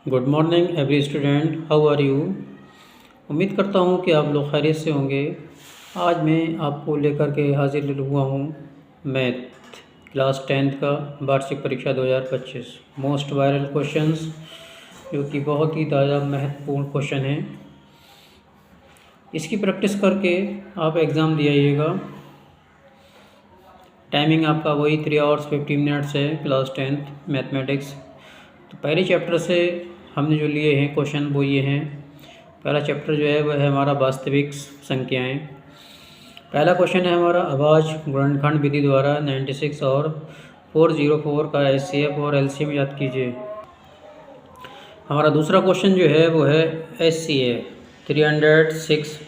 Good morning every student, how are you. उम्मीद करता हूँ कि आप लोग खैरियत से होंगे। आज मैं आपको लेकर के हाजिर हुआ हूँ मैथ क्लास 10th का वार्षिक परीक्षा 2025 मोस्ट वायरल क्वेश्चंस, जो कि बहुत ही ज़्यादा महत्वपूर्ण क्वेश्चन हैं। इसकी प्रैक्टिस करके आप एग्ज़ाम दियाइएगा। टाइमिंग आपका वही 3 hours 15 minutes है, क्लास 10th मैथमेटिक्स। तो पहले चैप्टर से हमने जो लिए हैं क्वेश्चन वो ये हैं। पहला चैप्टर जो है वह है हमारा वास्तविक संख्याएं। पहला क्वेश्चन है हमारा अभाज्य गुणनखंड विधि द्वारा 96 और 404 का HCF और LCM याद कीजिए। हमारा दूसरा क्वेश्चन जो है वो है HCF 306,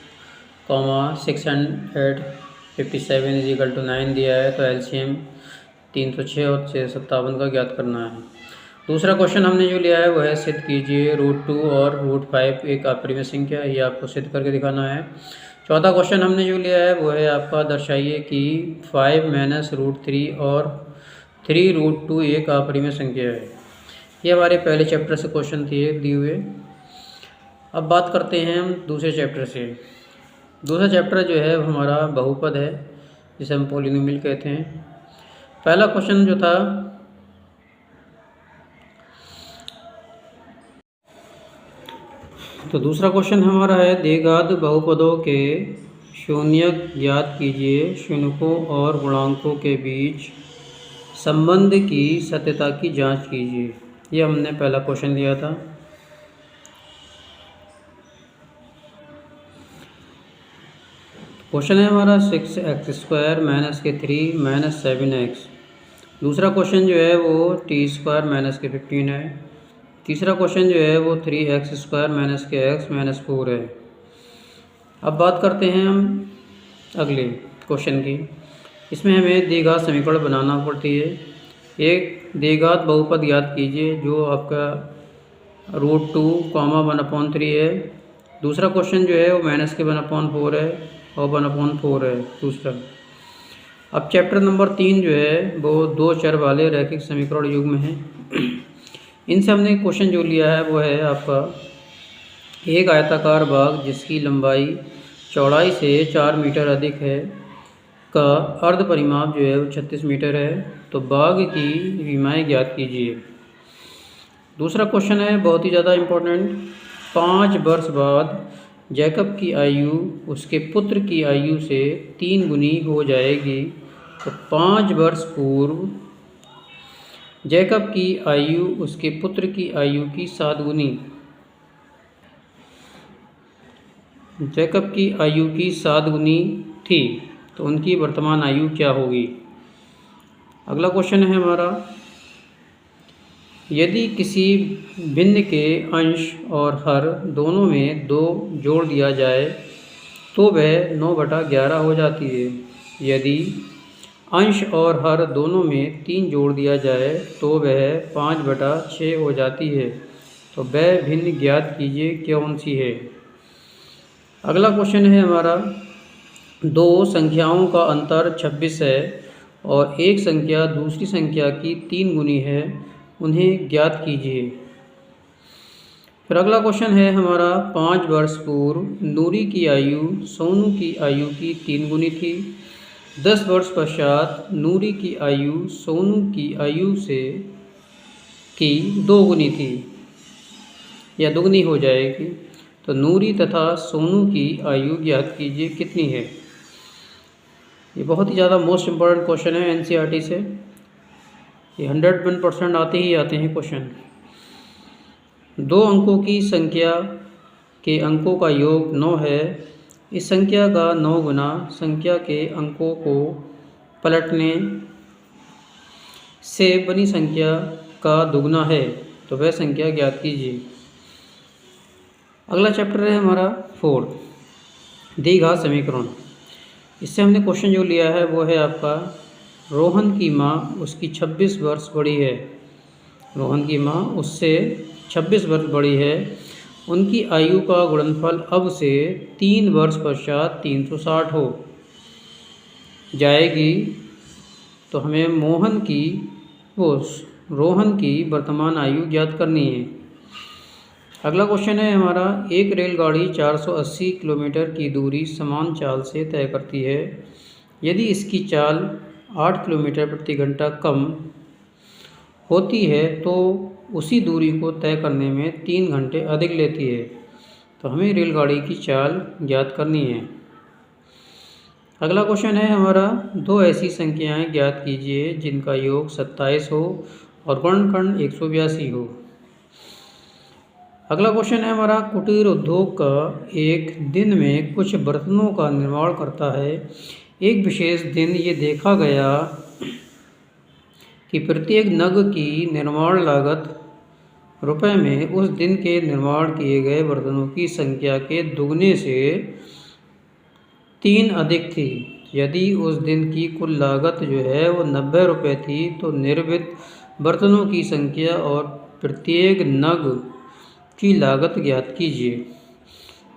657 इज इक्वल टू 9 दिया है, तो LCM 306 और 657 का ज्ञात करना है। दूसरा क्वेश्चन हमने जो लिया है वो है सिद्ध कीजिए √2 और √5 एक अपरिमेय संख्या है, ये आपको सिद्ध करके दिखाना है। चौथा क्वेश्चन हमने जो लिया है वो है आपका दर्शाइए कि 5 - √3 और 3√2 एक अपरिमेय संख्या है। ये हमारे पहले चैप्टर से क्वेश्चन दिए हुए। अब बात करते हैं हम दूसरे चैप्टर से। दूसरा चैप्टर जो है वो हमारा बहुपद है, जिसे हम पॉलिनोमियल कहते हैं। पहला क्वेश्चन जो था तो दूसरा क्वेश्चन हमारा है द्विघात बहुपदों के शून्यक ज्ञात कीजिए, शून्यकों और गुणांकों के बीच संबंध की सत्यता की जांच कीजिए। ये हमने पहला क्वेश्चन दिया था। क्वेश्चन है हमारा 6x² - 3 - 7x। दूसरा क्वेश्चन जो है वो t² - 15 है। तीसरा क्वेश्चन जो है वो 3x² - x - 4 है। अब बात करते हैं हम अगले क्वेश्चन की। इसमें हमें द्विघात समीकरण बनाना पड़ती है। एक द्विघात बहुपद याद कीजिए जो आपका √2, 1/3 है। दूसरा क्वेश्चन जो है वो -1/4 है और 1/4 है दूसरा। अब चैप्टर नंबर 3 जो है वो दो चर वाले रैखिक समीकरण युग्म है। इनसे हमने क्वेश्चन जो लिया है वो है आपका एक आयताकार बाग जिसकी लंबाई चौड़ाई से 4 मीटर अधिक है का अर्ध परिमाप जो है वो 36 मीटर है, तो बाग की विमाएँ ज्ञात कीजिए। दूसरा क्वेश्चन है बहुत ही ज़्यादा इम्पोर्टेंट। 5 वर्ष बाद जैकब की आयु उसके पुत्र की आयु से 3 गुनी हो जाएगी, तो 5 वर्ष पूर्व जैकब की आयु उसके पुत्र की आयु की 7 गुनी, जैकब की आयु की 7 गुनी थी, तो उनकी वर्तमान आयु क्या होगी। अगला क्वेश्चन है हमारा यदि किसी भिन्न के अंश और हर दोनों में 2 जोड़ दिया जाए तो वह 9/11 हो जाती है। यदि अंश और हर दोनों में 3 जोड़ दिया जाए तो वह 5/6 हो जाती है, तो वह भिन्न ज्ञात कीजिए कौन सी है। अगला क्वेश्चन है हमारा दो संख्याओं का अंतर 26 है और एक संख्या दूसरी संख्या की 3 गुनी है, उन्हें ज्ञात कीजिए। फिर अगला क्वेश्चन है हमारा 5 वर्ष पूर्व नूरी की आयु सोनू की आयु की 3 गुनी थी। 10 वर्ष पश्चात नूरी की आयु सोनू की आयु से की 2 गुनी थी या दुगनी हो जाएगी, तो नूरी तथा सोनू की आयु ज्ञात कीजिए कितनी है। ये बहुत ही ज़्यादा मोस्ट इम्पॉर्टेंट क्वेश्चन है NCERT से। ये 101% आते ही आते हैं क्वेश्चन। 2 अंकों की संख्या के अंकों का योग 9 है। इस संख्या का 9 गुना संख्या के अंकों को पलटने से बनी संख्या का दुगना है, तो वह संख्या ज्ञात कीजिए। अगला चैप्टर है हमारा 4 द्विघात समीकरण। इससे हमने क्वेश्चन जो लिया है वो है आपका रोहन की माँ उसकी 26 वर्ष बड़ी है। रोहन की माँ उससे 26 वर्ष बड़ी है। उनकी आयु का गुणनफल अब से 3 वर्ष पश्चात 360 हो जाएगी, तो हमें रोहन की वर्तमान आयु ज्ञात करनी है। अगला क्वेश्चन है हमारा, एक रेलगाड़ी 480 किलोमीटर की दूरी समान चाल से तय करती है। यदि इसकी चाल 8 किलोमीटर प्रति घंटा कम होती है तो उसी दूरी को तय करने में 3 घंटे अधिक लेती है। तो हमें रेलगाड़ी की चाल ज्ञात करनी है। अगला क्वेश्चन है हमारा, दो ऐसी संख्याएं ज्ञात कीजिए जिनका योग 27 हो और वर्णखंड 182 हो। अगला क्वेश्चन है हमारा, कुटीर उद्योग का एक दिन में कुछ बर्तनों का निर्माण करता है। एक विशेष दिन ये देखा गया कि प्रत्येक नग की निर्माण लागत रुपए में उस दिन के निर्माण किए गए बर्तनों की संख्या के दुगने से 3 अधिक थी। यदि उस दिन की कुल लागत जो है वो 90 रुपये थी तो निर्मित बर्तनों की संख्या और प्रत्येक नग की लागत ज्ञात कीजिए।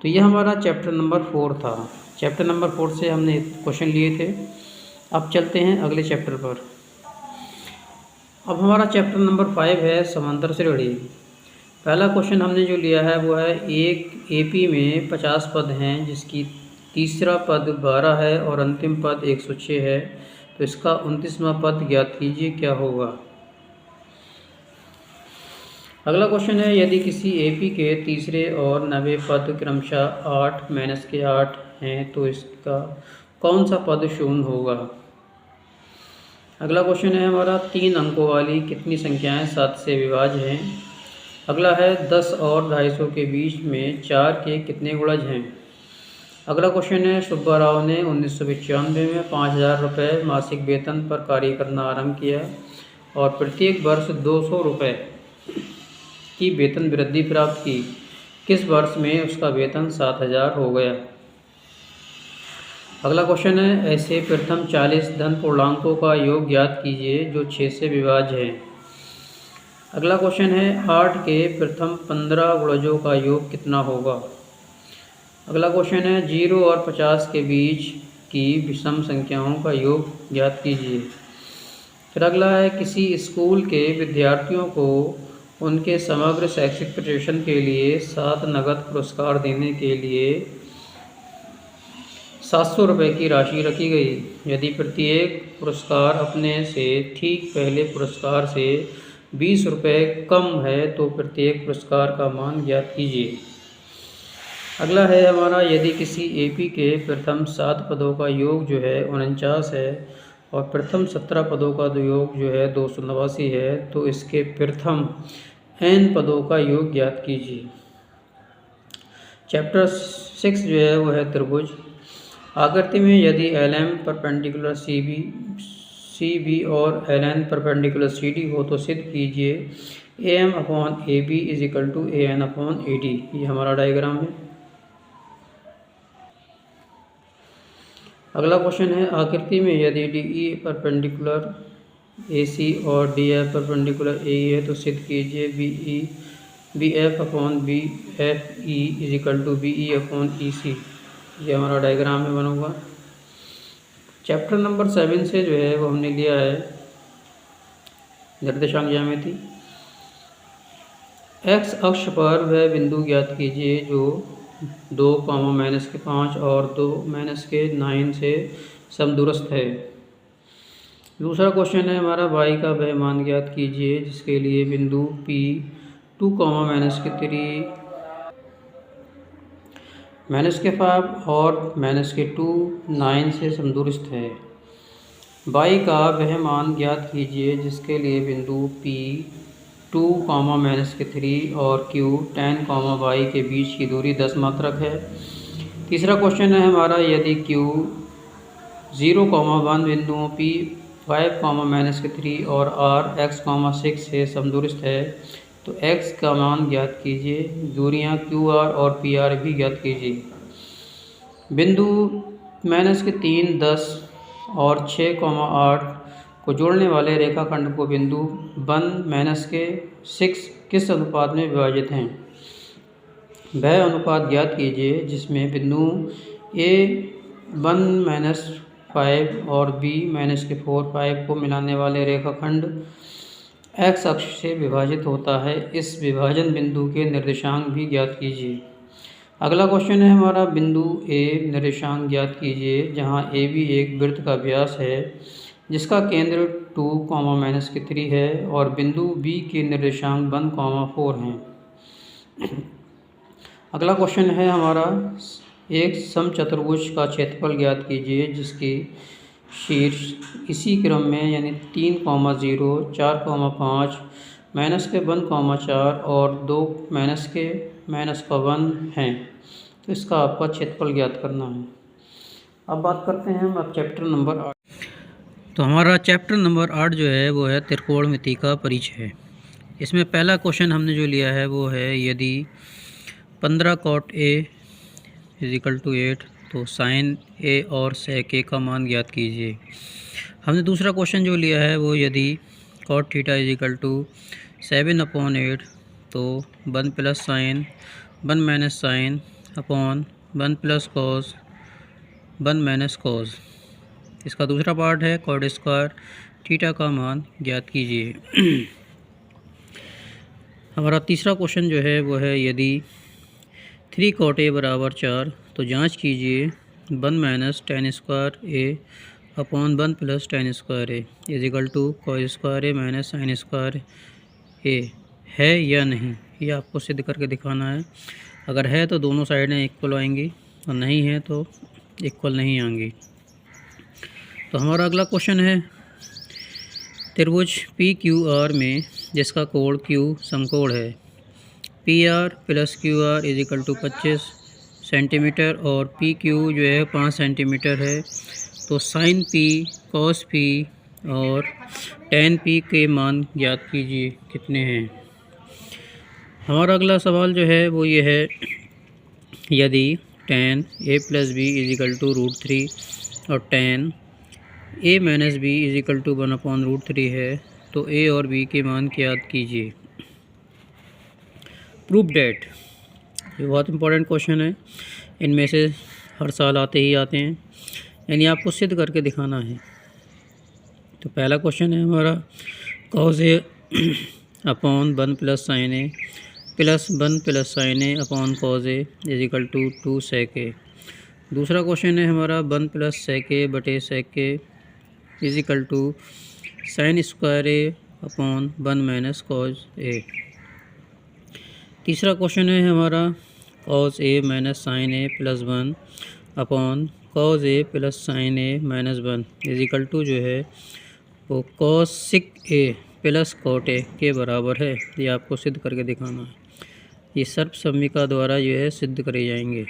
तो यह हमारा चैप्टर नंबर 4 था। चैप्टर नंबर 4 से हमने क्वेश्चन लिए थे। अब चलते हैं अगले चैप्टर पर। अब हमारा चैप्टर नंबर 5 है समांतर श्रेणी। पहला क्वेश्चन हमने जो लिया है वो है, एक एपी में 50 पद हैं जिसकी तीसरा पद 12 है और अंतिम पद 106 है। तो इसका 29वां पद ज्ञात कीजिए, क्या होगा। अगला क्वेश्चन है, यदि किसी एपी के तीसरे और 90 पद क्रमशः 8 - 8 हैं तो इसका कौन सा पद शून्य होगा। अगला क्वेश्चन है हमारा, 3 अंकों वाली कितनी संख्याएं 7 से विभाज्य हैं। अगला है, 10 और 250 के बीच में 4 के कितने गुणज हैं। अगला क्वेश्चन है, सुब्बा राव ने 1995 में 5000 रुपये मासिक वेतन पर कार्य करना आरंभ किया और प्रत्येक वर्ष 200 रुपये की वेतन वृद्धि प्राप्त की। किस वर्ष में उसका वेतन 7000 हो गया। अगला क्वेश्चन है, ऐसे प्रथम 40 धन पूर्णांकों का योग ज्ञात कीजिए जो 6 से विभाज्य है। अगला क्वेश्चन है, 8 के प्रथम 15 गुणजों का योग कितना होगा। अगला क्वेश्चन है, 0 और 50 के बीच की विषम संख्याओं का योग ज्ञात कीजिए। फिर अगला है, किसी स्कूल के विद्यार्थियों को उनके समग्र शैक्षिक प्रदर्शन के लिए 7 नगद पुरस्कार देने के लिए 700 रुपये की राशि रखी गई। यदि प्रत्येक पुरस्कार अपने से ठीक पहले पुरस्कार से 20 रुपये कम है तो प्रत्येक पुरस्कार का मान ज्ञात कीजिए। अगला है हमारा, यदि किसी एपी के प्रथम 7 पदों का योग जो है 49 है और प्रथम 17 पदों का योग जो है 289 है तो इसके प्रथम n पदों का योग ज्ञात कीजिए। चैप्टर 6 जो है वो है त्रिभुज। आकृति में यदि LM परपेंडिकुलर CB और LN परपेंडिकुलर CD हो तो सिद्ध कीजिए AM/AB = AN/AD। ये हमारा डायग्राम है। अगला क्वेश्चन है, आकृति में यदि DE परपेंडिकुलर AC और DF परपेंडिकुलर AE है तो सिद्ध कीजिए BF/BFE = BE/EC। ये हमारा डायग्राम में बना हुआ। चैप्टर नंबर 7 से जो है वो हमने लिया है निर्देशांक ज्यामिति। एक्स अक्ष पर वह बिंदु ज्ञात कीजिए जो 2, -5 और 2, -9 से समदूरस्थ है। दूसरा क्वेश्चन है हमारा, y का वह मान ज्ञात कीजिए जिसके लिए बिंदु P 2, -3, -5 और -2, 9 से समदूरस्थ है। y का वह मान ज्ञात कीजिए जिसके लिए बिंदु P 2, -3 और Q 10, y के बीच की दूरी 10 मात्रक है। तीसरा क्वेश्चन है हमारा, यदि Q 0, 1 बिंदुओं P 5, -3 और R x, 6 से समदूरस्थ है तो x का मान ज्ञात कीजिए। दूरियां QR और PR भी ज्ञात कीजिए। बिंदु -3, 10 और 6, 8 को जोड़ने वाले रेखाखंड को बिंदु 1, -6 किस अनुपात में विभाजित हैं। वह अनुपात ज्ञात कीजिए जिसमें बिंदु A 1, -5 और B -4, 5 को मिलाने वाले रेखाखंड एक्स अक्ष से विभाजित होता है। इस विभाजन बिंदु के निर्देशांक भी ज्ञात कीजिए। अगला क्वेश्चन है हमारा, बिंदु ए निर्देशांक ज्ञात कीजिए, जहाँ ए भी एक वृत्त का व्यास है जिसका केंद्र 2, -3 है और बिंदु बी के निर्देशांक 1, 4 हैं। अगला क्वेश्चन है हमारा, एक समचतुर्भुज का क्षेत्रफल ज्ञात कीजिए जिसकी शीर्ष इसी क्रम में यानी 3, 0, 4, 5, -1, 4 और 2, -1 हैं। तो इसका आपका क्षेत्रफल ज्ञात करना है। अब बात करते हैं हम अब चैप्टर नंबर 8। तो हमारा चैप्टर नंबर 8 जो है वो है त्रिकोणमिति का परिचय। इसमें पहला क्वेश्चन हमने जो लिया है वो है, यदि 15 cot A = 8 तो sin A और sec A का मान ज्ञात कीजिए। हमने दूसरा क्वेश्चन जो लिया है वो, यदि cot θ = 7/8 तो 1 + sin 1 - sin upon 1 + cos 1 - cos। इसका दूसरा पार्ट है cot स्क्वायर थीटा का मान ज्ञात कीजिए। हमारा तीसरा क्वेश्चन जो है वो है, यदि 3 cot A = 4 तो जांच कीजिए 1 - tan square A upon 1 + tan square A = cos square A - sin square A है या नहीं, ये आपको सिद्ध करके दिखाना है। अगर है तो दोनों साइडें इक्वल आएंगी और नहीं है तो इक्वल नहीं आएंगी। तो हमारा अगला क्वेश्चन है, त्रिभुज PQR में जिसका कोण Q समकोण है, PR + QR = 25 सेंटीमीटर और PQ जो है 5 सेंटीमीटर है, तो sin P, cos P और tan P के मान ज्ञात कीजिए कितने हैं। हमारा अगला सवाल जो है वो ये है, यदि tan A + B = √3 और tan A - B = 1/√3 है, तो A और B के मान ज्ञात कीजिए। प्रूफ डेट, ये बहुत इंपॉर्टेंट क्वेश्चन है, इनमें से हर साल आते ही आते हैं, यानी आपको सिद्ध करके दिखाना है। तो पहला क्वेश्चन है हमारा, cos A upon 1 + sin A plus 1 + sin A upon cos A = 2 sec A। दूसरा क्वेश्चन है हमारा, 1 + sec A बटे sec A = sin square A upon 1 - cos A। तीसरा क्वेश्चन है हमारा, cos A - sin A + 1 upon cos A + sin A - 1 जो है वो cos sec A + cot A के बराबर है। ये आपको सिद्ध करके दिखाना है। ये सर्वसम्मिका द्वारा जो है सिद्ध करे जाएंगे।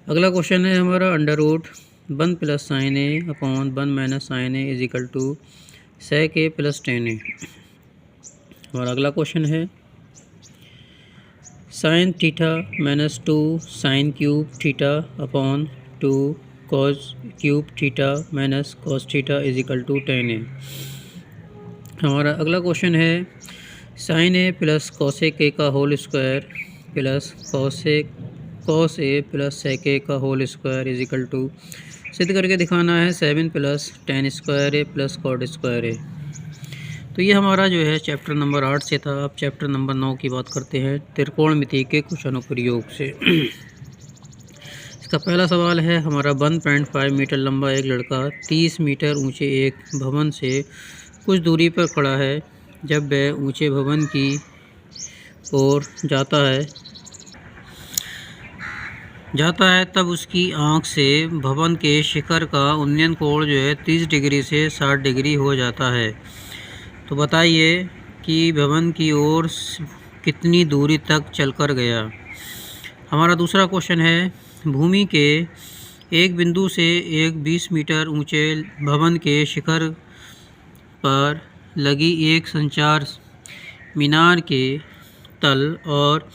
अगला क्वेश्चन है हमारा, √1 + sin A upon 1 - sin A = sec A + tan A। हमारा अगला क्वेश्चन है, sin θ - 2 sin cube theta upon 2 cos cube theta - cos theta = tan A। हमारा अगला क्वेश्चन है, sin A + cosec A का whole square plus cos A + sec A का whole square = सिद्ध करके दिखाना है 7 + tan square A + cot square A। तो ये हमारा जो है चैप्टर नंबर 8 से था। अब चैप्टर नंबर 9 की बात करते हैं, त्रिकोणमिति के कुछ अनुप्रयोग से। इसका पहला सवाल है हमारा, 1.5 मीटर लंबा एक लड़का 30 मीटर ऊंचे एक भवन से कुछ दूरी पर खड़ा है। जब वह ऊंचे भवन की ओर जाता है तब उसकी आंख से भवन के शिखर का उन्नयन कोण जो है 30 डिग्री से 60 डिग्री हो जाता है। तो बताइए कि भवन की ओर कितनी दूरी तक चलकर गया। हमारा दूसरा क्वेश्चन है, भूमि के एक बिंदु से एक 20 मीटर ऊंचे भवन के शिखर पर लगी एक संचार मीनार के तल और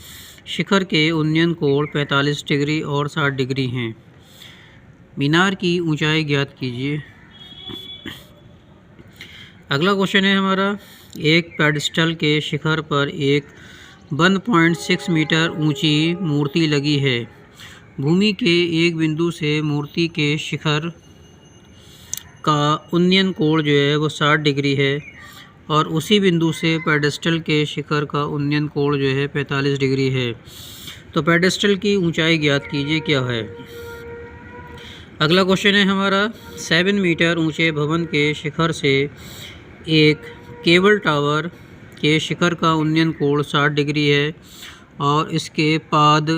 शिखर के उन्नयन कोण 45 डिग्री और 60 डिग्री हैं। मीनार की ऊंचाई ज्ञात कीजिए। अगला क्वेश्चन है हमारा, एक पेडस्टल के शिखर पर एक 1.6 मीटर ऊंची मूर्ति लगी है। भूमि के एक बिंदु से मूर्ति के शिखर का उन्नयन कोण जो है वो 60 डिग्री है और उसी बिंदु से पेडेस्टल के शिखर का उन्नयन कोण जो है 45 डिग्री है। तो पेडेस्टल की ऊंचाई ज्ञात कीजिए क्या है। अगला क्वेश्चन है हमारा 7 मीटर ऊंचे भवन के शिखर से एक केबल टावर के शिखर का उन्नयन कोण 60 डिग्री है और इसके पाद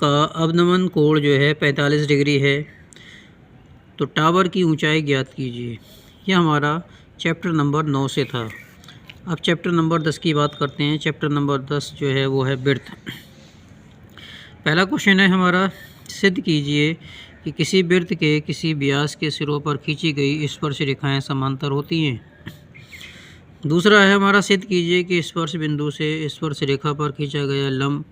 का अवनमन कोण जो है 45 डिग्री है। तो टावर की ऊंचाई ज्ञात कीजिए। यह हमारा चैप्टर नंबर 9 से था। अब चैप्टर नंबर 10 की बात करते हैं। चैप्टर नंबर 10 जो है वो है बिर्थ। पहला क्वेश्चन है हमारा, सिद्ध कीजिए कि किसी बिर्थ के किसी व्यास के सिरों पर खींची गई स्पर्श रेखाएं समांतर होती हैं। दूसरा है हमारा, सिद्ध कीजिए कि स्पर्श बिंदु से स्पर्श रेखा पर खींचा गया लंब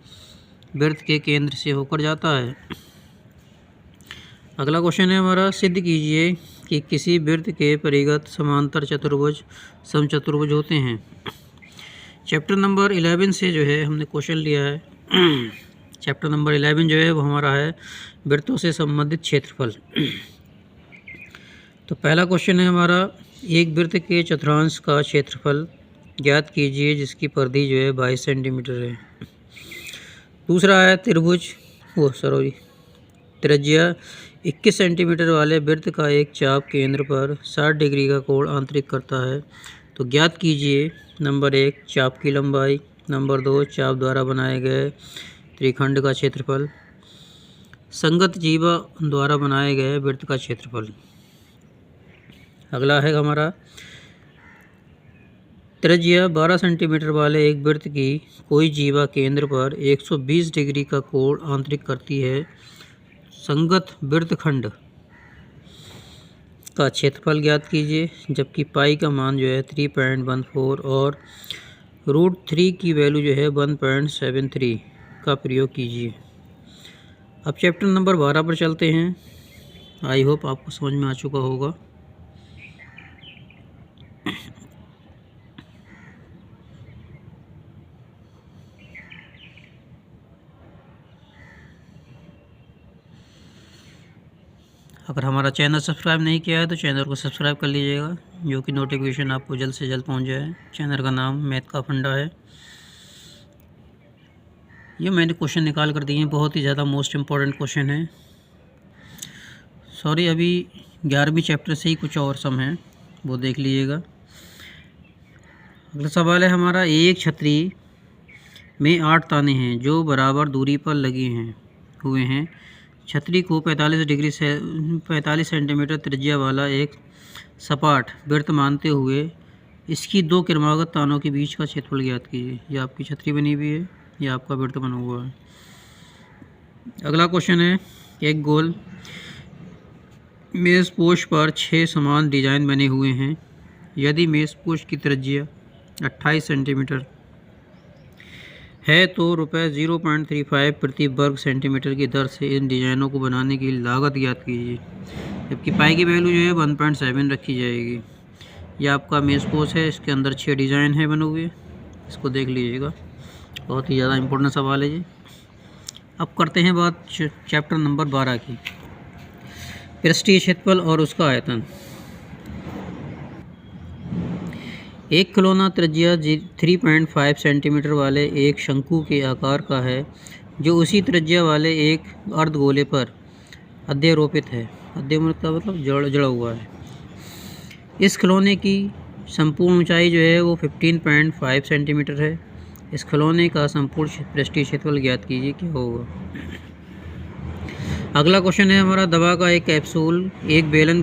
बिर्थ के केंद्र से होकर जाता है। अगला क्वेश्चन है हमारा, सिद्ध कीजिए कि किसी बिर्थ के परिगत समांतर चतुर्भुज समचतुर्भुज होते हैं। चैप्टर नंबर 11 से जो है हमने क्वेश्चन लिया है। चैप्टर नंबर 11 जो है वो हमारा है वृत्तों से संबंधित क्षेत्रफल। तो पहला क्वेश्चन है हमारा, एक वृत्त के चतुर्थांश का क्षेत्रफल ज्ञात कीजिए जिसकी परिधि जो है 22 सेंटीमीटर है। दूसरा है त्रिज्या 21 सेंटीमीटर वाले वृत्त का एक चाप केंद्र पर 60 डिग्री का कोण आंतरिक करता है। तो ज्ञात कीजिए नंबर 1 चाप की लंबाई, नंबर 2 चाप द्वारा बनाए गए त्रिखंड का क्षेत्रफल, संगत जीवा द्वारा बनाए गए वृत्त का क्षेत्रफल। अगला है हमारा, त्रिज्या 12 सेंटीमीटर वाले एक वृत्त की कोई जीवा केंद्र पर 120 डिग्री का कोण आंतरिक करती है। संगत वृत्तखंड का क्षेत्रफल ज्ञात कीजिए, जबकि पाई का मान जो है 3.14 और √3 की वैल्यू जो है 1.73 का प्रयोग कीजिए। अब चैप्टर नंबर 12 पर चलते हैं। आई होप आपको समझ में आ चुका होगा। अगर हमारा चैनल सब्सक्राइब नहीं किया है तो चैनल को सब्सक्राइब कर लीजिएगा, जो कि नोटिफिकेशन आपको जल्द से जल्द पहुंच जाए। चैनल का नाम मैथ का फंडा है। ये मैंने क्वेश्चन निकाल कर दिए हैं, बहुत ही ज़्यादा मोस्ट इम्पॉर्टेंट क्वेश्चन है। सॉरी, अभी 11वीं चैप्टर से ही कुछ और सम हैं, वो देख लीजिएगा। अगला सवाल है हमारा, एक छतरी में 8 ताने हैं जो बराबर दूरी पर लगे हुए हैं। छतरी को 45 सेंटीमीटर त्रिज्या वाला एक सपाट वृत्त मानते हुए इसकी 2 क्रमागत तानों के बीच का क्षेत्रफल ज्ञात कीजिए। यह आपकी छतरी बनी हुई है, यह आपका वृत्त बना हुआ है। अगला क्वेश्चन है, एक गोल मेज़ पोस्ट पर 6 समान डिजाइन बने हुए हैं। यदि मेज़ पोस्ट की त्रिज्या 28 सेंटीमीटर है तो रुपये 0.35 प्रति वर्ग सेंटीमीटर की दर से इन डिज़ाइनों को बनाने की लागत ज्ञात कीजिए, जबकि पाई की वैल्यू जो है 1.7 रखी जाएगी। यह आपका मेज़ पोस्ट है, इसके अंदर 6 डिज़ाइन है बने हुए, इसको देख लीजिएगा। बहुत ही ज़्यादा इम्पोर्टेंट सवाल है ये। अब करते हैं बात चैप्टर नंबर 12 की, पृष्ठीय क्षेत्रफल और उसका आयतन। एक खिलौना त्रिज्या 3.5 सेंटीमीटर वाले एक शंकु के आकार का है जो उसी त्रिज्या वाले एक अर्धगोले पर अध्यारोपित है। अध्यारोपित का मतलब जड़ा हुआ है। इस खिलौने की संपूर्ण ऊंचाई जो है वो 15.5 सेंटीमीटर है। इस खिलौने का संपूर्ण पृष्ठीय क्षेत्रफल ज्ञात कीजिए, क्या होगा। अगला क्वेश्चन है हमारा, दवा का एक कैप्सूल एक बेलन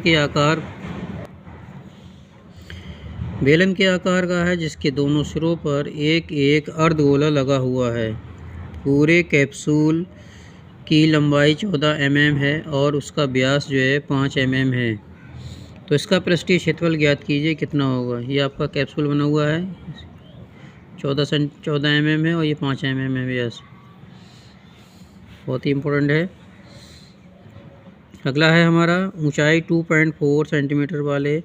के आकार का है जिसके दोनों सिरों पर एक अर्धगोला लगा हुआ है। पूरे कैप्सूल की लंबाई 14 mm है और उसका व्यास जो है 5 mm है। तो इसका पृष्ठीय क्षेत्रफल ज्ञात कीजिए, कितना होगा। ये आपका कैप्सूल बना हुआ है, 14 mm है और ये 5 mm है व्यास। बहुत ही इम्पोर्टेंट है। अगला है हमारा, ऊंचाई 2.4 सेंटीमीटर वाले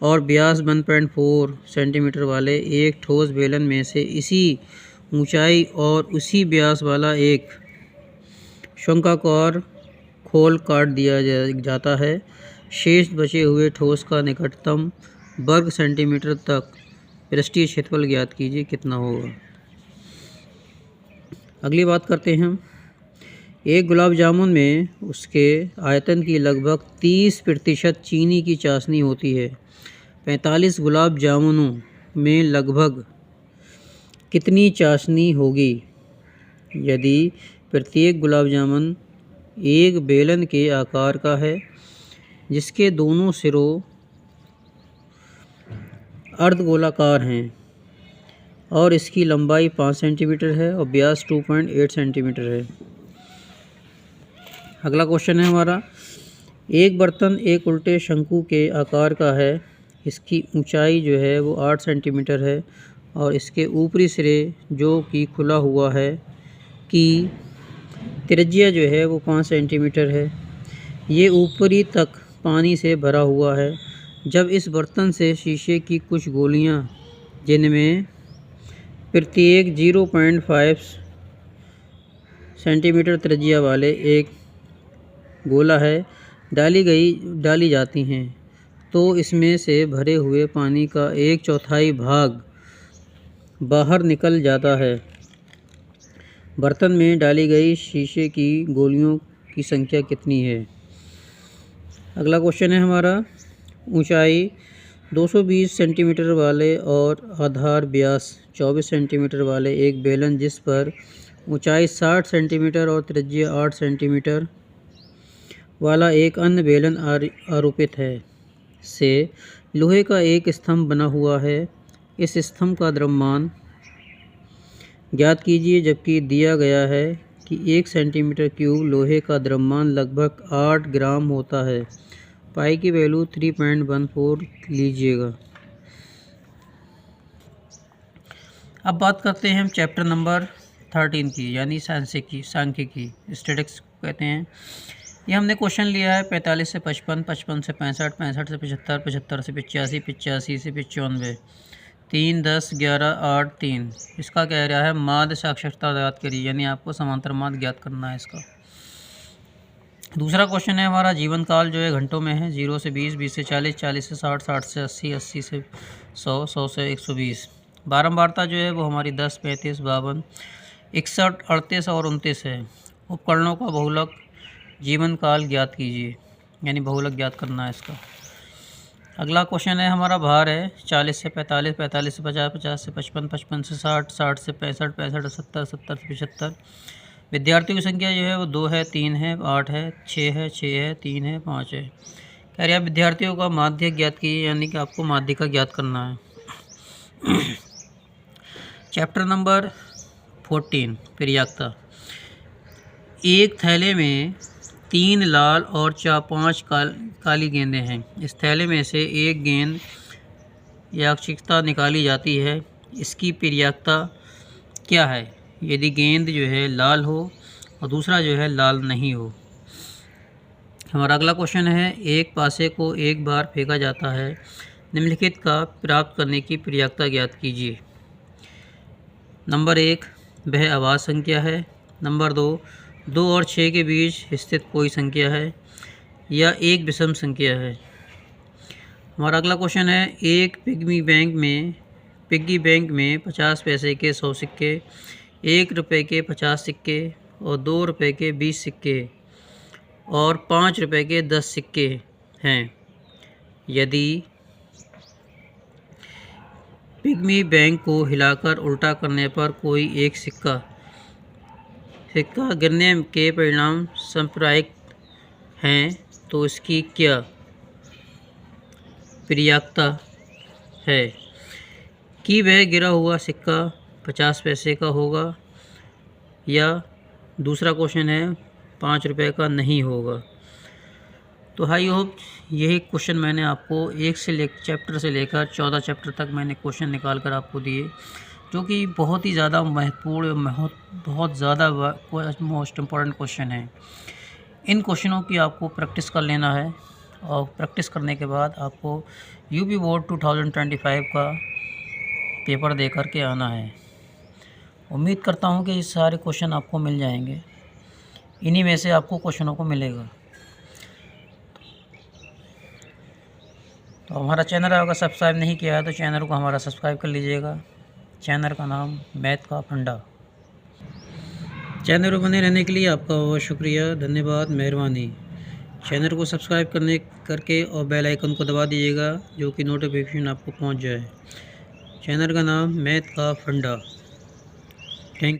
और व्यास 1.4 सेंटीमीटर वाले एक ठोस बेलन में से इसी ऊंचाई और उसी व्यास वाला एक शंक्वाकार खोल काट दिया जाता है। शेष बचे हुए ठोस का निकटतम वर्ग सेंटीमीटर तक पृष्ठीय क्षेत्रफल ज्ञात कीजिए कितना होगा। अगली बात करते हैं हम। एक गुलाब जामुन में उसके आयतन की लगभग 30% चीनी की चाशनी होती है। 45 गुलाब जामुनों में लगभग कितनी चाशनी होगी यदि प्रत्येक गुलाब जामुन एक बेलन के आकार का है जिसके दोनों सिरों अर्धगोलाकार हैं और इसकी लंबाई 5 सेंटीमीटर है और व्यास 2.8 सेंटीमीटर है। अगला क्वेश्चन है हमारा। एक बर्तन एक उल्टे शंकु के आकार का है। इसकी ऊंचाई जो है वो 8 सेंटीमीटर है और इसके ऊपरी सिरे जो कि खुला हुआ है की त्रिज्या जो है वो 5 सेंटीमीटर है। ये ऊपरी तक पानी से भरा हुआ है। जब इस बर्तन से शीशे की कुछ गोलियां जिनमें प्रत्येक 0.5 सेंटीमीटर त्रिज्या वाले एक गोला है डाली जाती हैं तो इसमें से भरे हुए पानी का 1/4 भाग बाहर निकल जाता है। बर्तन में डाली गई शीशे की गोलियों की संख्या कितनी है। अगला क्वेश्चन है हमारा। ऊंचाई 220 सेंटीमीटर वाले और आधार व्यास 24 सेंटीमीटर वाले एक बेलन जिस पर ऊंचाई 60 सेंटीमीटर और त्रिज्या 8 सेंटीमीटर वाला एक अन्य बेलन आरोपित है से लोहे का एक स्तंभ बना हुआ है। इस स्तंभ का द्रव्यमान ज्ञात कीजिए जबकि दिया गया है कि 1 सेंटीमीटर क्यूब लोहे का द्रव्यमान लगभग 8 ग्राम होता है। पाई की वैल्यू 3.14 लीजिएगा। अब बात करते हैं हम चैप्टर नंबर 13 की यानी सांख्यिकी स्टैटिस्टिक्स कहते हैं। ये हमने क्वेश्चन लिया है 45 से 55, 55 से 65, 65 से 75, 75 से 85, 85 से 95, 3, 10, 11, 8, 3। इसका कह रहा है माध्य साक्षरता ज्ञात करिए यानी आपको समांतर माध्य ज्ञात करना है इसका। दूसरा क्वेश्चन है हमारा जीवन काल जो है घंटों में है 0 से 20, 20 से 40, 40 से 60, 60 से 80, 80 से 100, 100 से 120। बारंबारता जो है वो हमारी 10, 35, 52, 61, 38 और 29 है। उपकरणों का बहुलक जीवन काल ज्ञात कीजिए यानी बहुलक ज्ञात करना है इसका। अगला क्वेश्चन है हमारा भार है 40 से 45, 45 से 50, 50 से 55, 55 से 60, 60 से 65, 65 से 70, 70 से 75। विद्यार्थियों की संख्या जो है वो 2 है, 3 है, 8 है, 6 है, 6 है, 3 है, 5 है। कह रहा है विद्यार्थियों का माध्य ज्ञात कीजिए यानी कि आपको माध्य का ज्ञात करना है। Chapter number 14 प्रयाक्ता। एक थैले में 3 लाल और 5 काली गेंदें हैं। इस थैले में से एक गेंद यादृच्छिकता निकाली जाती है। इसकी प्रयाक्ता क्या है यदि गेंद जो है लाल हो और दूसरा जो है लाल नहीं हो। हमारा अगला क्वेश्चन है एक पासे को एक बार फेंका जाता है। निम्नलिखित का प्राप्त करने की प्रयाक्ता ज्ञात कीजिए। नंबर 1 वह आवाज़ संख्या है। नंबर 2 2 और 6 के बीच स्थित कोई संख्या है या एक विषम संख्या है। हमारा अगला क्वेश्चन है एक पिग्गी बैंक में 50 पैसे के 100 सिक्के, 1 रुपये के 50 सिक्के और 2 रुपये के 20 सिक्के और 5 रुपये के 10 सिक्के हैं। यदि पिग्गी बैंक को हिलाकर उल्टा करने पर कोई एक सिक्का गिरने के परिणाम सांप्रदायिक हैं तो इसकी क्या प्रयाक्ता है कि वह गिरा हुआ सिक्का 50 पैसे का होगा या दूसरा क्वेश्चन है 5 रुपये का नहीं होगा। तो आई होप यही क्वेश्चन मैंने आपको चैप्टर से लेकर 14 चैप्टर तक मैंने क्वेश्चन निकाल कर आपको दिए जो कि बहुत ही ज़्यादा महत्वपूर्ण बहुत ज़्यादा मोस्ट इम्पॉर्टेंट क्वेश्चन है। इन क्वेश्चनों की आपको प्रैक्टिस कर लेना है और प्रैक्टिस करने के बाद आपको यूपी बोर्ड 2025 का पेपर दे कर के आना है। उम्मीद करता हूँ कि ये सारे क्वेश्चन आपको मिल जाएंगे। इन्हीं में से आपको क्वेश्चनों को मिलेगा। तो हमारा चैनल अगर सब्सक्राइब नहीं किया है तो चैनल को हमारा सब्सक्राइब कर लीजिएगा। चैनल का नाम मैथ का फंडा। चैनल पर बने रहने के लिए आपका बहुत शुक्रिया, धन्यवाद, मेहरबानी। चैनल को सब्सक्राइब करके और बेल आइकन को दबा दीजिएगा जो कि नोटिफिकेशन आपको पहुंच जाए। चैनल का नाम मैथ का फंडा।